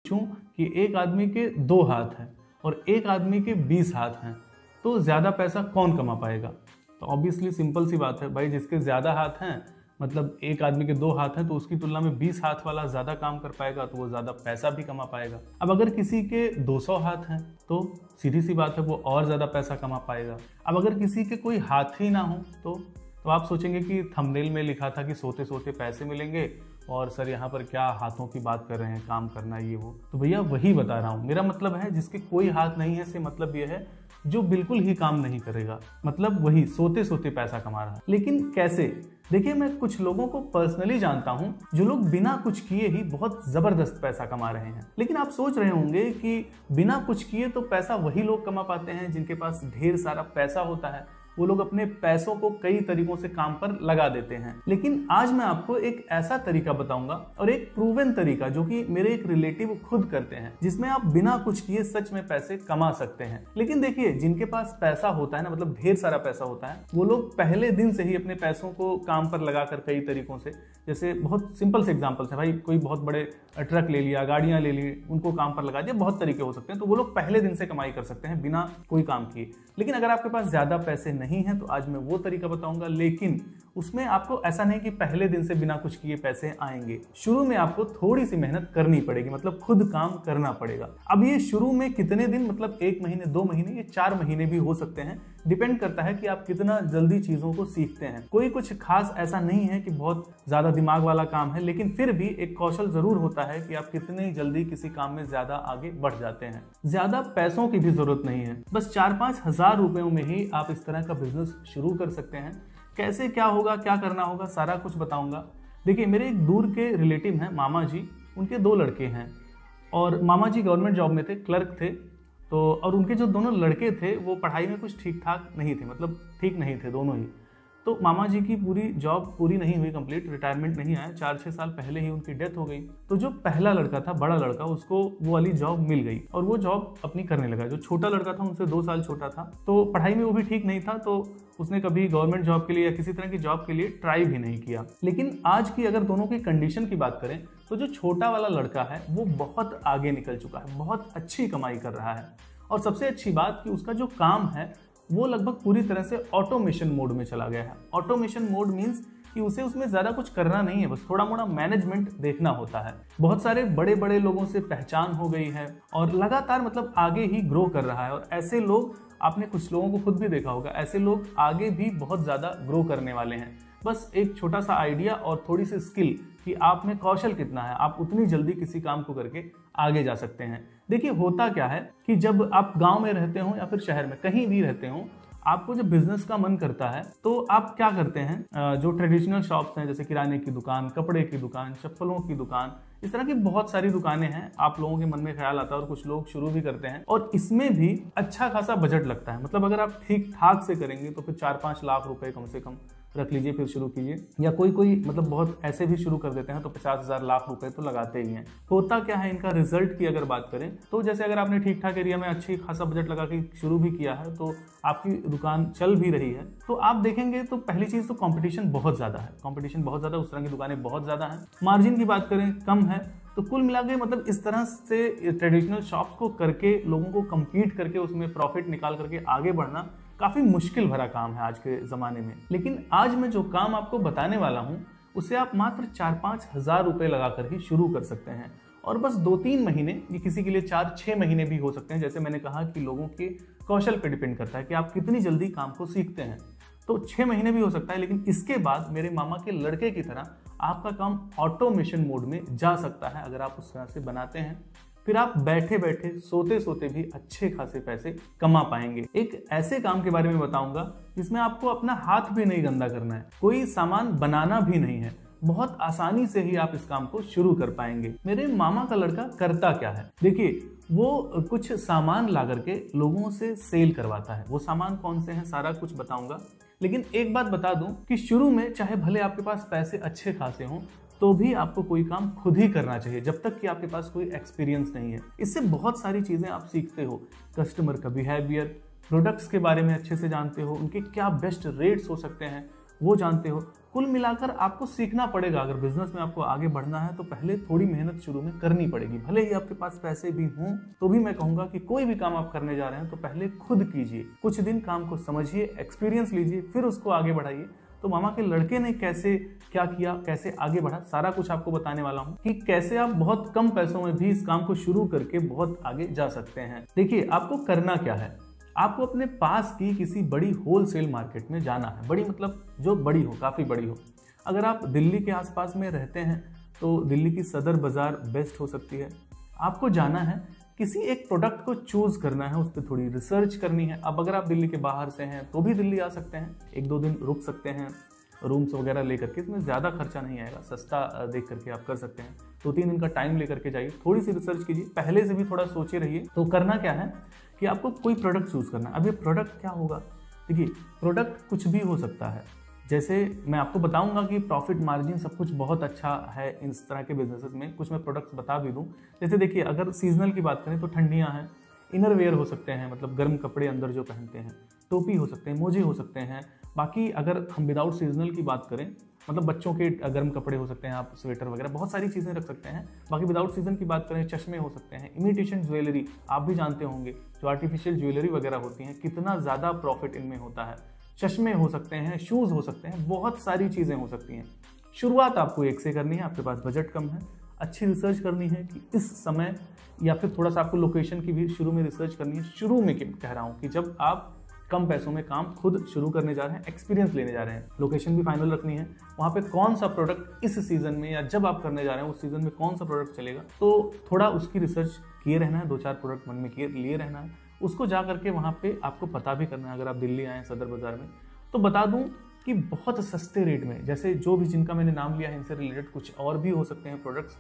पूछूं कि एक आदमी के 2 हाथ हैं और एक आदमी के 20 हाथ हैं, तो ज़्यादा पैसा कौन कमा पाएगा? तो ऑब्वियसली सिंपल सी बात है भाई, जिसके ज़्यादा हाथ हैं, मतलब एक आदमी के 2 हाथ हैं, तो उसकी तुलना में 20 हाथ वाला ज़्यादा काम कर पाएगा, तो वो ज़्यादा पैसा भी कमा पाएगा। अब अगर किसी के 200 हाथ हैं तो सीधी सी बात है वो और ज़्यादा पैसा कमा पाएगा। अब अगर किसी के कोई हाथ ही ना हो तो आप सोचेंगे कि थंबनेल में लिखा था कि सोते सोते पैसे मिलेंगे, और सर यहाँ पर क्या हाथों की बात कर रहे हैं, काम करना ये वो। तो भैया वही बता रहा हूँ, मेरा मतलब है जिसके कोई हाथ नहीं है से मतलब ये है जो बिल्कुल ही काम नहीं करेगा, मतलब वही सोते सोते पैसा कमा रहा है। लेकिन कैसे? देखिए, मैं कुछ लोगों को पर्सनली जानता हूं जो लोग बिना कुछ किए ही बहुत जबरदस्त पैसा कमा रहे हैं। लेकिन आप सोच रहे होंगे कि बिना कुछ किए तो पैसा वही लोग कमा पाते हैं जिनके पास ढेर सारा पैसा होता है, वो लोग अपने पैसों को कई तरीकों से काम पर लगा देते हैं। लेकिन आज मैं आपको एक ऐसा तरीका बताऊंगा और एक प्रूवन तरीका जो कि मेरे एक रिलेटिव खुद करते हैं, जिसमें आप बिना कुछ किए सच में पैसे कमा सकते हैं। लेकिन देखिए, जिनके पास पैसा होता है ना, मतलब ढेर सारा पैसा होता है, वो लोग पहले दिन से ही अपने पैसों को काम पर लगाकर कई तरीकों से, जैसे बहुत सिंपल से एग्जांपल्स है भाई, कोई बहुत बड़े ट्रक ले लिया, गाड़ियां ले ली, उनको काम पर लगा दिया, बहुत तरीके हो सकते हैं। तो वो लोग पहले दिन से कमाई कर सकते हैं बिना कोई काम किए। लेकिन अगर आपके पास ज्यादा पैसे नहीं है तो आज मैं वो तरीका बताऊंगा, लेकिन उसमें आपको ऐसा नहीं कि पहले दिन से बिना कुछ किए पैसे आएंगे। शुरू में आपको थोड़ी सी मेहनत करनी पड़ेगी, मतलब खुद काम करना पड़ेगा। अब ये शुरू में कितने दिन, मतलब 1 महीने, 2 महीने, ये 4 महीने भी हो सकते हैं, डिपेंड करता है कि आप कितना जल्दी चीजों को सीखते हैं। कोई कुछ खास ऐसा नहीं है कि बहुत ज्यादा दिमाग वाला काम है, लेकिन फिर भी एक कौशल जरूर होता है कि आप कितनी जल्दी किसी काम में ज्यादा आगे बढ़ जाते हैं। ज्यादा पैसों की भी जरूरत नहीं है, बस 4-5 हजार रुपयों में ही आप इस तरह का बिजनेस शुरू कर सकते हैं। कैसे, क्या होगा, क्या करना होगा, सारा कुछ बताऊंगा। देखिए, मेरे एक दूर के रिलेटिव हैं, मामा जी, उनके 2 लड़के हैं और मामा जी गवर्नमेंट जॉब में थे, क्लर्क थे। तो और उनके जो दोनों लड़के थे वो पढ़ाई में कुछ ठीक ठाक नहीं थे, मतलब ठीक नहीं थे दोनों ही। तो मामा जी की पूरी जॉब पूरी नहीं हुई कंप्लीट, रिटायरमेंट नहीं आया, 4-6 साल पहले ही उनकी डेथ हो गई। तो जो पहला लड़का था, बड़ा लड़का, उसको वो वाली जॉब मिल गई और वो जॉब अपनी करने लगा। जो छोटा लड़का था उनसे 2 साल छोटा था, तो पढ़ाई में वो भी ठीक नहीं था, तो उसने कभी गवर्नमेंट जॉब के लिए या किसी तरह की जॉब के लिए ट्राई भी नहीं किया। लेकिन आज की अगर दोनों की कंडीशन की बात करें तो जो छोटा वाला लड़का है वो बहुत आगे निकल चुका है, बहुत अच्छी कमाई कर रहा है। और सबसे अच्छी बात कि उसका जो काम है वो लगभग पूरी तरह से ऑटोमेशन मोड में चला गया है। ऑटोमेशन मोड मींस कि उसे उसमें ज्यादा कुछ करना नहीं है, बस थोड़ा मोड़ा मैनेजमेंट देखना होता है। बहुत सारे बड़े बड़े लोगों से पहचान हो गई है और लगातार मतलब आगे ही ग्रो कर रहा है। और ऐसे लोग, आपने कुछ लोगों को खुद भी देखा होगा, ऐसे लोग आगे भी बहुत ज्यादा ग्रो करने वाले हैं। बस एक छोटा सा आइडिया और थोड़ी सी स्किल कि आप में कौशल कितना है, आप उतनी जल्दी किसी काम को करके आगे जा सकते हैं। देखिए, होता क्या है कि जब आप गांव में रहते हो या फिर शहर में कहीं भी रहते हो, आपको जब बिजनेस का मन करता है तो आप क्या करते हैं, जो ट्रेडिशनल शॉप्स हैं जैसे किराने की दुकान, कपड़े की दुकान, चप्पलों की दुकान, इस तरह की बहुत सारी दुकानें हैं, आप लोगों के मन में ख्याल आता है और कुछ लोग शुरू भी करते हैं। और इसमें भी अच्छा खासा बजट लगता है, मतलब अगर आप ठीक ठाक से करेंगे तो फिर 4-5 लाख रुपए कम से कम रख लीजिए, फिर शुरू कीजिए। या कोई मतलब बहुत ऐसे भी शुरू कर देते हैं तो 50,000 लाख रुपए तो लगाते ही हैं। होता क्या है इनका रिजल्ट की अगर बात करें तो जैसे अगर आपने ठीक ठाक एरिया में अच्छी खासा बजट लगा के शुरू भी किया है तो आपकी दुकान चल भी रही है, तो आप देखेंगे तो पहली चीज तो कंपटीशन बहुत ज्यादा है, कंपटीशन बहुत ज्यादा, उस तरह की दुकानें बहुत ज्यादा हैं। मार्जिन की बात करें कम है, तो कुल मिला के मतलब इस तरह से ट्रेडिशनल शॉप्स को करके लोगों को compete करके उसमें प्रॉफिट निकाल करके आगे बढ़ना काफी मुश्किल भरा काम है आज के जमाने में। लेकिन आज मैं जो काम आपको बताने वाला हूं उसे आप मात्र 4-5 हजार रुपए लगाकर ही शुरू कर सकते हैं। और बस 2-3 महीने, ये किसी के लिए 4-6 महीने भी हो सकते हैं। जैसे मैंने कहा कि लोगों के कौशल पे डिपेंड करता है कि आप कितनी जल्दी काम को सीखते हैं, तो 6 महीने भी हो सकता है। लेकिन इसके बाद मेरे मामा के लड़के की तरह आपका काम ऑटोमेशन मोड में जा सकता है अगर आप उस तरह से बनाते हैं। फिर आप बैठे बैठे सोते सोते भी अच्छे खासे पैसे कमा पाएंगे। एक ऐसे काम के बारे में बताऊंगा जिसमें आपको अपना हाथ भी नहीं गंदा करना है, कोई सामान बनाना भी नहीं है, बहुत आसानी से ही आप इस काम को शुरू कर पाएंगे। मेरे मामा का लड़का करता क्या है, देखिए, वो कुछ सामान ला करके लोगों से सेल करवाता है। वो सामान कौन से हैं सारा कुछ बताऊंगा, लेकिन एक बात बता दूं कि शुरू में चाहे भले आपके पास पैसे अच्छे खासे हों तो भी आपको कोई काम खुद ही करना चाहिए जब तक कि आपके पास कोई एक्सपीरियंस नहीं है। इससे बहुत सारी चीजें आप सीखते हो, कस्टमर का बिहेवियर, प्रोडक्ट्स के बारे में अच्छे से जानते हो, उनके क्या बेस्ट रेट्स हो सकते हैं, वो जानते हो। कुल मिलाकर आपको सीखना पड़ेगा। अगर बिजनेस में आपको आगे बढ़ना है तो पहले थोड़ी मेहनत शुरू में करनी पड़ेगी। भले ही आपके पास पैसे भी हों तो भी मैं कहूंगा कि कोई भी काम आप करने जा रहे हैं तो पहले खुद कीजिए, कुछ दिन काम को समझिए, एक्सपीरियंस लीजिए, फिर उसको आगे बढ़ाइए। तो मामा के लड़के ने कैसे क्या किया, कैसे आगे बढ़ा, सारा कुछ आपको बताने वाला हूं कि कैसे आप बहुत कम पैसों में भी इस काम को शुरू करके बहुत आगे जा सकते हैं। देखिए, आपको करना क्या है, आपको अपने पास की किसी बड़ी होलसेल मार्केट में जाना है। बड़ी मतलब जो बड़ी हो, काफ़ी बड़ी हो। अगर आप दिल्ली के आसपास में रहते हैं तो दिल्ली की सदर बाज़ार बेस्ट हो सकती है। आपको जाना है, किसी एक प्रोडक्ट को चूज करना है, उस पर थोड़ी रिसर्च करनी है। अब अगर आप दिल्ली के बाहर से हैं तो भी दिल्ली आ सकते हैं, 1-2 दिन रुक सकते हैं रूम्स वगैरह लेकर के। इसमें ज़्यादा खर्चा नहीं आएगा, सस्ता देख करके आप कर सकते हैं। 2-3 दिन का टाइम लेकर के जाइए, थोड़ी सी रिसर्च कीजिए, पहले से भी थोड़ा सोचे रहिए। तो करना क्या है कि आपको कोई प्रोडक्ट चूज करना है। अब ये प्रोडक्ट क्या होगा, देखिए प्रोडक्ट कुछ भी हो सकता है। जैसे मैं आपको बताऊंगा कि प्रॉफिट मार्जिन सब कुछ बहुत अच्छा है इस तरह के बिजनेसेस में। कुछ मैं प्रोडक्ट्स बता भी दूं। जैसे देखिए, अगर सीजनल की बात करें तो ठंडियां हैं, इनर वेयर हो सकते हैं, मतलब गर्म कपड़े अंदर जो पहनते हैं, टोपी हो सकते हैं, मोजे हो सकते हैं। बाकी अगर हम विदाउट सीजनल की बात करें, मतलब बच्चों के गर्म कपड़े हो सकते हैं, आप स्वेटर वगैरह बहुत सारी चीज़ें रख सकते हैं। बाकी विदाउट सीजन की बात करें, चश्मे हो सकते हैं, इमिटेशन ज्वेलरी आप भी जानते होंगे, जो आर्टिफिशियल ज्वेलरी वगैरह होती हैं, कितना ज़्यादा प्रॉफिट इनमें होता है। चश्मे हो सकते हैं, शूज़ हो सकते हैं, बहुत सारी चीज़ें हो सकती हैं। शुरुआत आपको एक से करनी है, आपके पास बजट कम है, अच्छी रिसर्च करनी है कि इस समय, या फिर थोड़ा सा आपको लोकेशन की भी शुरू में रिसर्च करनी है। शुरू में कह रहा हूँ कि जब आप कम पैसों में काम खुद शुरू करने जा रहे हैं, एक्सपीरियंस लेने जा रहे हैं, लोकेशन भी फाइनल रखनी है, वहाँ पे कौन सा प्रोडक्ट इस सीजन में या जब आप करने जा रहे हैं उस सीजन में कौन सा प्रोडक्ट चलेगा, तो थोड़ा उसकी रिसर्च किए रहना है। 2-4 प्रोडक्ट मन में लिए रहना है, उसको जा करके वहाँ पे आपको पता भी करना है। अगर आप दिल्ली आए सदर बाजार में, तो बता दूं कि बहुत सस्ते रेट में, जैसे जो भी जिनका मैंने नाम लिया है, इनसे रिलेटेड कुछ और भी हो सकते हैं प्रोडक्ट्स।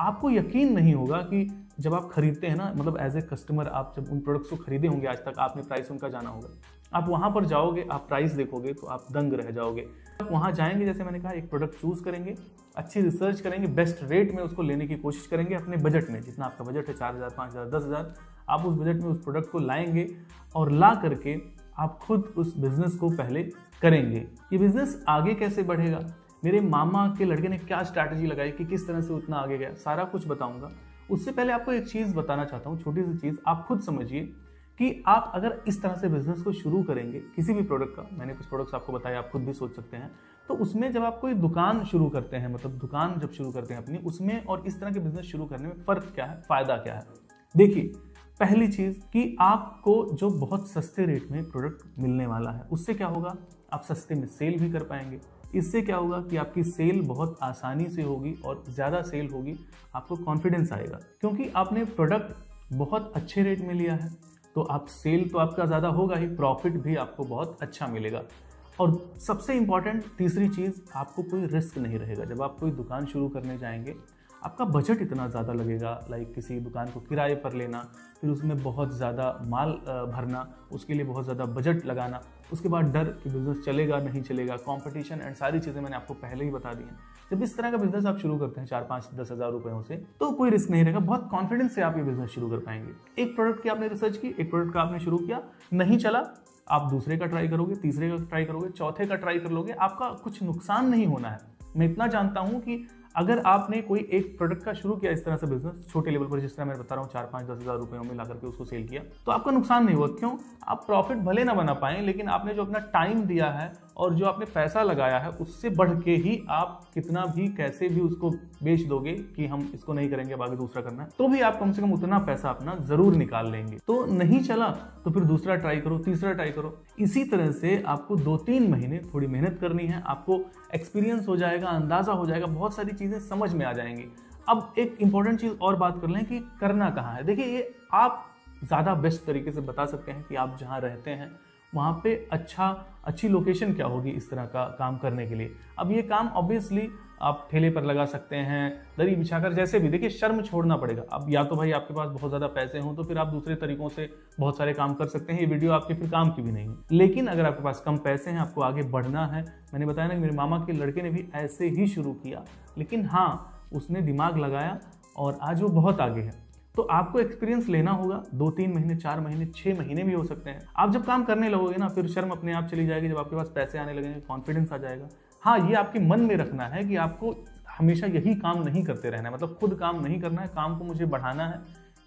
आपको यकीन नहीं होगा कि जब आप खरीदते हैं ना, मतलब एज ए कस्टमर आप जब उन प्रोडक्ट्स को खरीदे होंगे, आज तक आपने प्राइस उनका जाना होगा, आप वहाँ पर जाओगे, आप प्राइस देखोगे तो आप दंग रह जाओगे। आप वहाँ जाएंगे, जैसे मैंने कहा, एक प्रोडक्ट चूज करेंगे, अच्छी रिसर्च करेंगे, बेस्ट रेट में उसको लेने की कोशिश करेंगे। अपने बजट में, जितना आपका बजट है, 4,000, 5,000, 10,000, आप उस बजट में उस प्रोडक्ट को लाएंगे और ला करके आप खुद उस बिजनेस को पहले करेंगे। ये बिजनेस आगे कैसे बढ़ेगा, मेरे मामा के लड़के ने क्या स्ट्रैटेजी लगाई कि किस तरह से उतना आगे गया, सारा कुछ बताऊंगा। उससे पहले आपको एक चीज़ बताना चाहता हूँ, छोटी सी चीज़। आप खुद समझिए कि आप अगर इस तरह से बिजनेस को शुरू करेंगे, किसी भी प्रोडक्ट का, मैंने कुछ प्रोडक्ट्स आपको बताया, आप खुद भी सोच सकते हैं, तो उसमें जब आप कोई दुकान शुरू करते हैं, मतलब दुकान जब शुरू करते हैं अपनी, उसमें और इस तरह के बिजनेस शुरू करने में फ़र्क क्या है, फ़ायदा क्या है। देखिए, पहली चीज़ कि आपको जो बहुत सस्ते रेट में प्रोडक्ट मिलने वाला है, उससे क्या होगा, आप सस्ते में सेल भी कर पाएंगे। इससे क्या होगा कि आपकी सेल बहुत आसानी से होगी और ज़्यादा सेल होगी, आपको कॉन्फिडेंस आएगा, क्योंकि आपने प्रोडक्ट बहुत अच्छे रेट में लिया है। तो आप सेल तो आपका ज़्यादा होगा ही, प्रॉफिट भी आपको बहुत अच्छा मिलेगा। और सबसे इम्पॉर्टेंट तीसरी चीज़, आपको कोई रिस्क नहीं रहेगा। जब आप कोई दुकान शुरू करने जाएंगे, आपका बजट इतना ज़्यादा लगेगा, लाइक किसी दुकान को किराए पर लेना, फिर उसमें बहुत ज़्यादा माल भरना, उसके लिए बहुत ज़्यादा बजट लगाना, उसके बाद डर कि बिज़नेस चलेगा नहीं चलेगा, कंपटीशन एंड सारी चीज़ें मैंने आपको पहले ही बता दी हैं। जब इस तरह का बिज़नेस आप शुरू करते हैं 4-5-10 हज़ार रुपयों से, तो कोई रिस्क नहीं रहेगा, बहुत कॉन्फिडेंस से आप ये बिज़नेस शुरू कर पाएंगे। एक प्रोडक्ट की आपने रिसर्च की, एक प्रोडक्ट का आपने शुरू किया, नहीं चला, आप दूसरे का ट्राई करोगे, तीसरे का ट्राई करोगे, चौथे का ट्राई कर लोगे, आपका कुछ नुकसान नहीं होना है। मैं इतना जानता हूँ कि अगर आपने कोई एक प्रोडक्ट का शुरू किया इस तरह से बिजनेस, छोटे लेवल पर, जिस तरह मैं बता रहा हूँ, 4-5-10 हज़ार रुपयों में ला करके उसको सेल किया, तो आपका नुकसान नहीं हुआ। क्यों? आप प्रॉफिट भले ना बना पाए, लेकिन आपने जो अपना टाइम दिया है और जो आपने पैसा लगाया है, उससे बढ़ के ही आप कितना भी कैसे भी उसको बेच दोगे कि हम इसको नहीं करेंगे, अब आगे दूसरा करना है, तो भी आप कम से कम उतना पैसा अपना जरूर निकाल लेंगे। तो नहीं चला तो फिर दूसरा ट्राई करो, तीसरा ट्राई करो। इसी तरह से आपको 2-3 महीने थोड़ी मेहनत करनी है, आपको एक्सपीरियंस हो जाएगा, अंदाजा हो जाएगा, बहुत सारी चीजें समझ में आ जाएंगी। अब एक इंपॉर्टेंट चीज और बात कर लें कि करना कहाँ है। देखिए, ये आप ज्यादा बेस्ट तरीके से बता सकते हैं कि आप जहाँ रहते हैं वहाँ पे अच्छी लोकेशन क्या होगी इस तरह का काम करने के लिए। अब ये काम ऑब्वियसली आप ठेले पर लगा सकते हैं, दरी बिछाकर, जैसे भी। देखिए, शर्म छोड़ना पड़ेगा। अब या तो भाई आपके पास बहुत ज़्यादा पैसे हों तो फिर आप दूसरे तरीकों से बहुत सारे काम कर सकते हैं, ये वीडियो आपके फिर काम की भी नहीं है। लेकिन अगर आपके पास कम पैसे हैं, आपको आगे बढ़ना है, मैंने बताया ना कि मेरे मामा के लड़के ने भी ऐसे ही शुरू किया, लेकिन हाँ, उसने दिमाग लगाया और आज वो बहुत आगे है। तो आपको एक्सपीरियंस लेना होगा, 2-3 महीने, 4 महीने, 6 महीने भी हो सकते हैं। आप जब काम करने लगोगे ना, फिर शर्म अपने आप चली जाएगी, जब आपके पास पैसे आने लगेंगे कॉन्फिडेंस आ जाएगा। हाँ, ये आपके मन में रखना है कि आपको हमेशा यही काम नहीं करते रहना है, मतलब खुद काम नहीं करना है, काम को मुझे बढ़ाना है।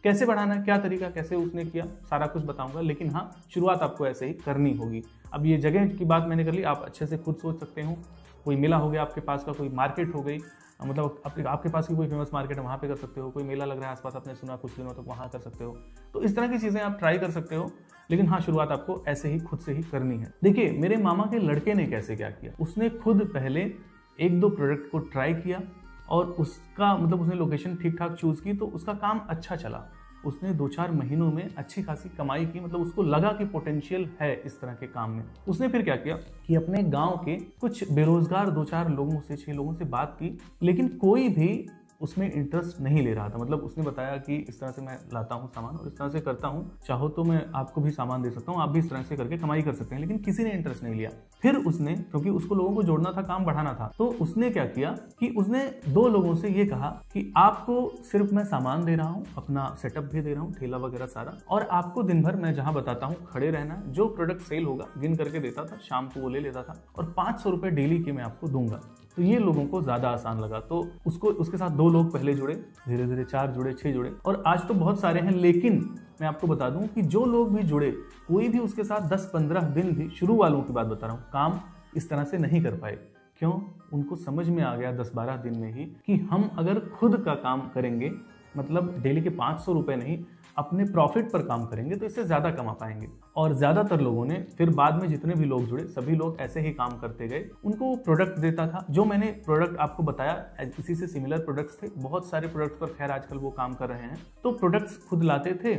कैसे बढ़ाना है, क्या तरीका, कैसे उसने किया, सारा कुछ बताऊंगा, लेकिन हाँ, शुरुआत आपको ऐसे ही करनी होगी। अब ये जगह की बात मैंने कर ली, आप अच्छे से खुद सोच सकते हो। कोई मेला हो गया आपके पास का, कोई मार्केट हो गई, मतलब आपके पास की कोई फेमस मार्केट है, वहाँ पे कर सकते हो। कोई मेला लग रहा है आसपास, आपने सुना कुछ दिनों तक, वहाँ कर सकते हो। तो इस तरह की चीज़ें आप ट्राई कर सकते हो, लेकिन हाँ, शुरुआत आपको ऐसे ही खुद से ही करनी है। देखिए, मेरे मामा के लड़के ने कैसे क्या किया, उसने खुद पहले 1-2 प्रोडक्ट को ट्राई किया और उसका मतलब उसने लोकेशन ठीक ठाक चूज की, तो उसका काम अच्छा चला। उसने 2-4 महीनों में अच्छी खासी कमाई की, मतलब उसको लगा कि पोटेंशियल है इस तरह के काम में। उसने फिर क्या किया कि अपने गांव के कुछ बेरोजगार 2-4 लोगों से, 6 लोगों से बात की, लेकिन कोई भी उसमें इंटरेस्ट नहीं ले रहा था। मतलब उसने बताया कि इस तरह से मैं लाता हूँ सामान और इस तरह से करता हूँ, चाहो तो मैं आपको भी सामान दे सकता हूँ, आप भी इस तरह से करके कमाई कर सकते हैं, लेकिन किसी ने इंटरेस्ट नहीं लिया। फिर उसने, क्योंकि उसको लोगों को जोड़ना था, काम बढ़ाना था, तो उसने क्या किया कि उसने 2 लोगों से ये कहा कि आपको सिर्फ मैं सामान दे रहा हूँ, अपना सेटअप भी दे रहा हूँ, ठेला वगैरह सारा, और आपको दिन भर मैं जहां बताता हूँ खड़े रहना। जो प्रोडक्ट सेल होगा गिन करके देता था, शाम को वो ले लेता था, और 500 रुपए डेली के मैं आपको दूंगा। तो ये लोगों को ज्यादा आसान लगा, तो उसके साथ 2 लोग पहले जुड़े, धीरे धीरे 4 जुड़े, 6 जुड़े, और आज तो बहुत सारे हैं। लेकिन मैं आपको बता दूं कि जो लोग भी जुड़े, कोई भी उसके साथ 10-15 दिन भी, शुरू वालों की बात बता रहा हूँ, काम इस तरह से नहीं कर पाए। क्यों? उनको समझ में आ गया 10-12 दिन में ही कि हम अगर खुद का काम करेंगे, मतलब डेली के 500 रुपए नहीं, अपने प्रॉफिट पर काम करेंगे, तो इससे ज्यादा कमा पाएंगे। और ज्यादातर लोगों ने फिर बाद में, जितने भी लोग जुड़े, सभी लोग ऐसे ही काम करते गए। उनको वो प्रोडक्ट देता था, जो मैंने प्रोडक्ट आपको बताया, इसी से सिमिलर प्रोडक्ट्स थे, बहुत सारे प्रोडक्ट्स पर खैर आजकल वो काम कर रहे हैं। तो प्रोडक्ट्स खुद लाते थे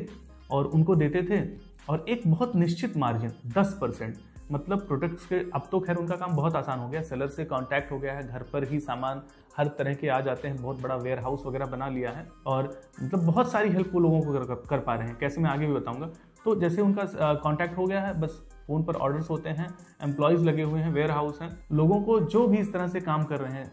और उनको देते थे, और एक बहुत निश्चित मार्जिन 10%, मतलब प्रोडक्ट्स के, अब तो खैर उनका काम बहुत आसान हो गया, सेलर से कांटेक्ट हो गया है, घर पर ही सामान हर तरह के आ जाते हैं, बहुत बड़ा वेयर हाउस वगैरह बना लिया है, और मतलब बहुत सारी हेल्प वो लोगों को कर पा रहे हैं। कैसे, मैं आगे भी बताऊंगा। तो जैसे उनका कांटेक्ट हो गया है, बस फोन पर ऑर्डर्स होते हैं, एम्प्लॉयज लगे हुए हैं, वेयर हाउस हैं, लोगों को जो भी इस तरह से काम कर रहे हैं,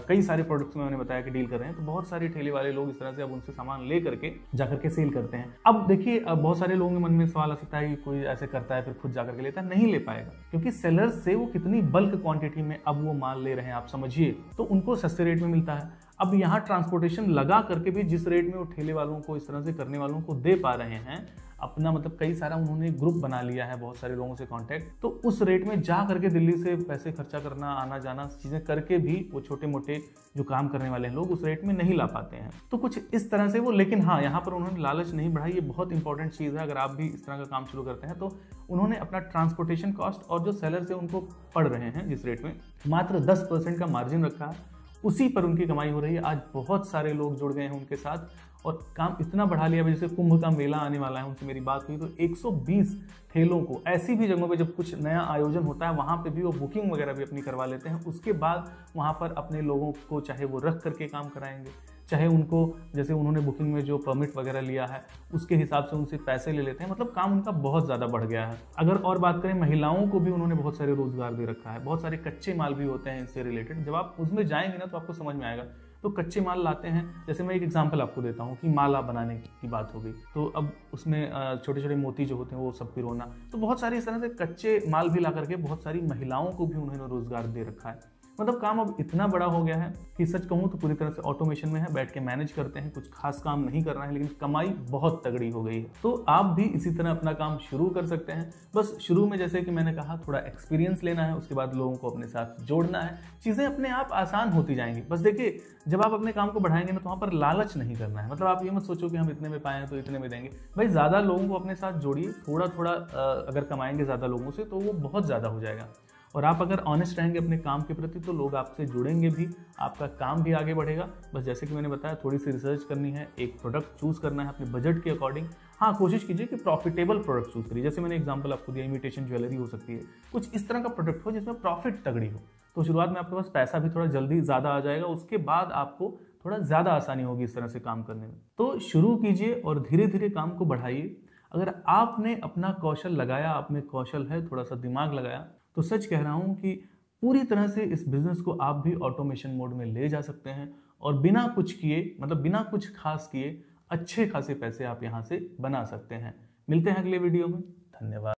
कई सारे प्रोडक्ट्स में मैंने बताया कि डील कर रहे हैं, तो बहुत सारे ठेले वाले लोग इस तरह से अब उनसे सामान ले करके जाकर के सेल करते हैं। अब देखिए, बहुत सारे लोगों के मन में सवाल आ सकता है कि कोई ऐसे करता है फिर खुद जाकर के लेता है। नहीं ले पाएगा, क्योंकि सेलर्स से वो कितनी बल्क क्वांटिटी में अब वो माल ले रहे हैं, आप समझिए, तो उनको सस्ते रेट में मिलता है। अब यहाँ ट्रांसपोर्टेशन लगा करके भी जिस रेट में वो ठेले वालों को, इस तरह से करने वालों को दे पा रहे हैं, अपना मतलब कई सारा उन्होंने ग्रुप बना लिया है, बहुत सारे लोगों से कांटेक्ट, तो उस रेट में जा करके दिल्ली से पैसे खर्चा करना, आना जाना चीजें करके भी वो छोटे मोटे जो काम करने वाले हैं लोग उस रेट में नहीं ला पाते हैं। तो कुछ इस तरह से वो, लेकिन हाँ, यहाँ पर उन्होंने लालच नहीं बढ़ाई, ये बहुत इंपॉर्टेंट चीज है। अगर आप भी इस तरह का काम शुरू करते हैं, तो उन्होंने अपना ट्रांसपोर्टेशन कॉस्ट और जो सेलर से उनको पड़ रहे हैं जिस रेट में, मात्र 10% का मार्जिन रखा है, उसी पर उनकी कमाई हो रही है। आज बहुत सारे लोग जुड़ गए हैं उनके साथ, और काम इतना बढ़ा लिया। जैसे कुंभ का मेला आने वाला है, उनसे मेरी बात हुई, तो 120 ठेलों को, ऐसी भी जगहों पे जब कुछ नया आयोजन होता है, वहाँ पे भी वो बुकिंग वगैरह भी अपनी करवा लेते हैं। उसके बाद वहाँ पर अपने लोगों को चाहे वो रख करके काम कराएंगे, चाहे उनको, जैसे उन्होंने बुकिंग में जो परमिट वगैरह लिया है उसके हिसाब से उनसे पैसे ले लेते हैं। मतलब काम उनका बहुत ज़्यादा बढ़ गया है। अगर और बात करें, महिलाओं को भी उन्होंने बहुत सारे रोजगार दे रखा है, बहुत सारे कच्चे माल भी होते हैं इससे रिलेटेड। जब आप उसमें जाएंगे ना, तो आपको समझ में आएगा। तो कच्चे माल लाते हैं, जैसे मैं एक एग्जांपल आपको देता हूँ कि माला बनाने की बात हो गई, तो अब उसमें छोटे छोटे मोती जो होते हैं वो सब पिरोना, तो बहुत सारी इस तरह से कच्चे माल भी ला करके बहुत सारी महिलाओं को भी उन्होंने रोजगार दे रखा है। मतलब काम अब इतना बड़ा हो गया है कि सच कहूँ तो पूरी तरह से ऑटोमेशन में है, बैठ के मैनेज करते हैं, कुछ खास काम नहीं करना है, लेकिन कमाई बहुत तगड़ी हो गई है। तो आप भी इसी तरह अपना काम शुरू कर सकते हैं। बस शुरू में, जैसे कि मैंने कहा, थोड़ा एक्सपीरियंस लेना है, उसके बाद लोगों को अपने साथ जोड़ना है, चीजें अपने आप आसान होती जाएंगी। बस देखिए, जब आप अपने काम को बढ़ाएंगे ना, तो वहां पर लालच नहीं करना है। मतलब आप ये मत सोचो कि हम इतने में पाए तो इतने में देंगे। भाई, ज्यादा लोगों को अपने साथ जोड़िए, थोड़ा थोड़ा अगर कमाएंगे ज्यादा लोगों से, तो वो बहुत ज्यादा हो जाएगा। और आप अगर ऑनेस्ट रहेंगे अपने काम के प्रति, तो लोग आपसे जुड़ेंगे भी, आपका काम भी आगे बढ़ेगा। बस जैसे कि मैंने बताया, थोड़ी सी रिसर्च करनी है, एक प्रोडक्ट चूज करना है अपने बजट के अकॉर्डिंग। हाँ, कोशिश कीजिए कि प्रॉफिटेबल प्रोडक्ट चूज करिए। जैसे मैंने एग्जांपल आपको दिया, इमिटेशन ज्वेलरी हो सकती है, कुछ इस तरह का प्रोडक्ट हो जिसमें प्रॉफिट तगड़ी हो। तो शुरुआत में आपके पास पैसा भी थोड़ा जल्दी ज़्यादा आ जाएगा, उसके बाद आपको थोड़ा ज़्यादा आसानी होगी इस तरह से काम करने में। तो शुरू कीजिए और धीरे धीरे काम को बढ़ाइए। अगर आपने अपना कौशल लगाया, आप में कौशल है, थोड़ा सा दिमाग लगाया, तो सच कह रहा हूँ कि पूरी तरह से इस बिजनेस को आप भी ऑटोमेशन मोड में ले जा सकते हैं, और बिना कुछ किए, मतलब बिना कुछ खास किए, अच्छे खासे पैसे आप यहाँ से बना सकते हैं। मिलते हैं अगले वीडियो में। धन्यवाद।